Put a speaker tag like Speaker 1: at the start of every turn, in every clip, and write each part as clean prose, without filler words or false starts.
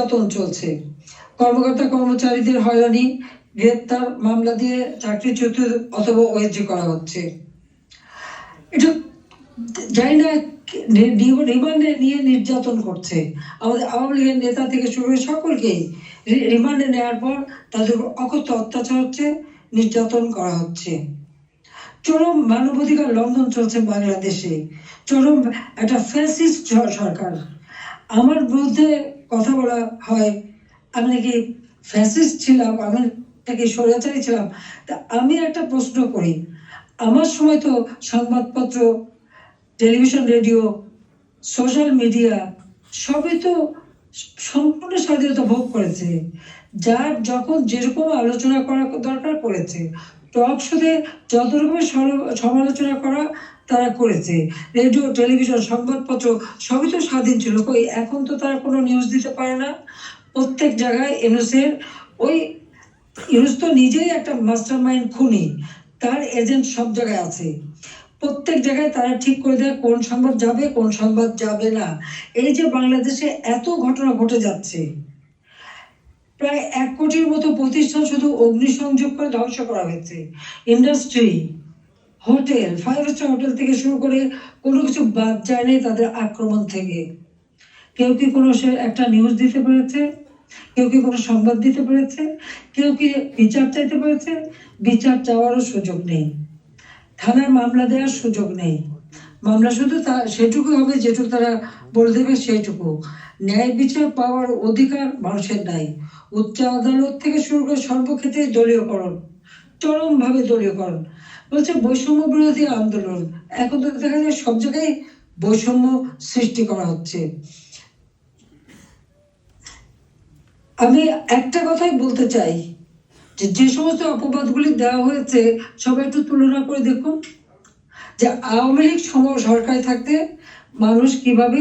Speaker 1: নির্যাতন চলছে, কর্মকর্তা কর্মচারীদের হয়রানি, গ্রেপ্তার, মামলা দিয়ে চাকরিচ্যুত অথবা ওএসডি করা হচ্ছে। এটা জানি না রিমান্ডে নিয়ে নির্যাতন করছে। আমাদের আওয়ামী লীগের নেতা থেকে শুরু করে সকলকেই রিমান্ডে নেওয়ার পর তাদের অকথ্য অত্যাচার হচ্ছে, নির্যাতন করা হচ্ছে। চরম মানবাধিকার লঙ্ঘন চলছে বাংলাদেশে, চরম একটা ফ্যাসিস্ট সরকার। আমার বিরুদ্ধে কথা বলা হয় আমি নাকি ফ্যাসিস্ট ছিলাম, আমি নাকি স্বৈরাচারী ছিলাম। তা আমি একটা প্রশ্ন করি, আমার সময় তো সংবাদপত্র, টেলিভিশন, রেডিও, সোশ্যাল মিডিয়া সবই তো সম্পূর্ণ স্বাধীনতা ভোগ করেছে। যার যখন যেরকম আলোচনা করা দরকার করেছে, টক শোতে যত রকমের সমালোচনা করা তারা করেছে। রেডিও, টেলিভিশন, সংবাদপত্র সবই তো স্বাধীন ছিল। কই এখন তো তারা কোনো নিউজ দিতে পারে না। প্রত্যেক জায়গায় ইউনুস তো নিজেই একটা মাস্টার মাইন্ড খুনি, তার এজেন্ট সব জায়গায় আছে। প্রত্যেক জায়গায় তারা ঠিক করে দেয় কোন সংবাদ যাবে, কোন সংবাদ যাবে না। এই যে বাংলাদেশে এত ঘটনা ঘটে যাচ্ছে, প্রায় 1 কোটির মতো প্রতিষ্ঠান শুধু অগ্নিসংযোগ করে ধ্বংস করা হয়েছে। ইন্ডাস্ট্রি, হোটেল, 5 স্টার হোটেল থেকে শুরু করে কোনো কিছু বাদ যায় নাই তাদের আক্রমণ থেকে। কেউ কি কোনো একটা নিউজ দিতে পেরেছে? কেউ কি কোনো সংবাদ দিতে পেরেছে? কেউ কি বিচার চাইতে পেরেছে? বিচার চাওয়ারও সুযোগ নেই, থানায় মামলা দেওয়ার সুযোগ নেই। মামলা শুধু সেটুকু হবে যেটুকু তারা বলে দেবে সেইটুকু। ন্যায় বিচার পাওয়ার অধিকার মানুষের নাই। উচ্চ আদালত থেকে শুরু করে সর্বক্ষেত্রে দলীয়করণ, চরমভাবে দলীয়করণ। বলছে বৈষম্য বিরোধী আন্দোলন, এখন তো দেখা যায় সব জায়গায় বৈষম্য সৃষ্টি করা হচ্ছে। আমি একটা কথাই বলতে চাই, যে সমস্ত অপবাদগুলি দেওয়া হয়েছে সবাই একটু তুলনা করে দেখুন যে আওয়ামী লীগ সরকারে থাকতে মানুষ কিভাবে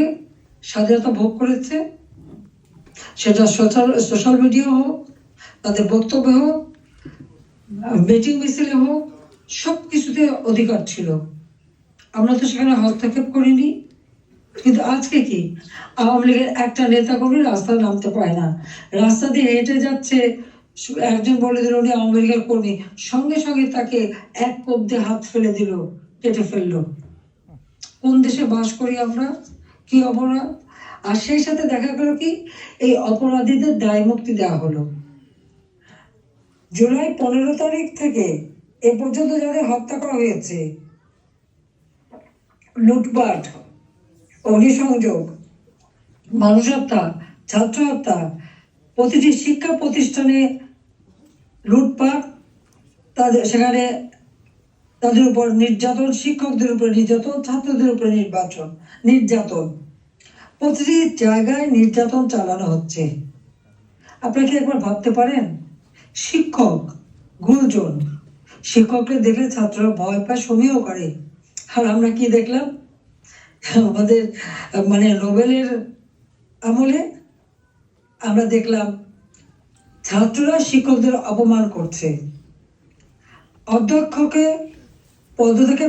Speaker 1: স্বাধীনতা ভোগ করেছে। সেটা সোশ্যাল মিডিয়া হোক, তাদের বক্তব্য হোক, মিটিং মিছিলে হোক, সবকিছুতে অধিকার ছিল। আমরা তো সেখানে হস্তক্ষেপ করিনি। কিন্তু আজকে কি, আওয়ামী লীগের একটা নেতা কর্মী রাস্তায় নামতে পারে না, রাস্তা দিয়ে হেঁটে যাচ্ছে, একজন বলে দিল উনি আওয়ামী লীগের কর্মী, সঙ্গে সঙ্গে তাকে এক কোপ দিয়ে হাত ফেলে দিল, কেটে ফেললো। কোন দেশে বাস করি আমরা? কি অপরাধ! আর সেই সাথে দেখা গেল কি, এই অপরাধীদের দায় মুক্তি দেওয়া হলো। জুলাই 15 তারিখ থেকে এ পর্যন্ত যাদের হত্যা করা হয়েছে, লুটপাট, অগ্নিসংযোগ, মানুষ হত্যা, ছাত্র হত্যা, প্রতিটি শিক্ষা প্রতিষ্ঠানে লুটপাট, সেখানে তাদের উপর নির্যাতন, শিক্ষকদের উপর নির্যাতন, ছাত্রদের উপর নির্যাতন, প্রতিটি জায়গায় নির্যাতন চালানো হচ্ছে। আপনারা কি একবার ভাবতে পারেন, শিক্ষক গুরুজন, শিক্ষককে দেখলে ছাত্ররা ভয় পায়, সমীহ করে। আর আমরা কি দেখলাম আমাদের নোবেলের আমলে? আমরা দেখলাম ছাত্ররা শিক্ষকদের অপমান করছে, অধ্যক্ষকে পদ থেকে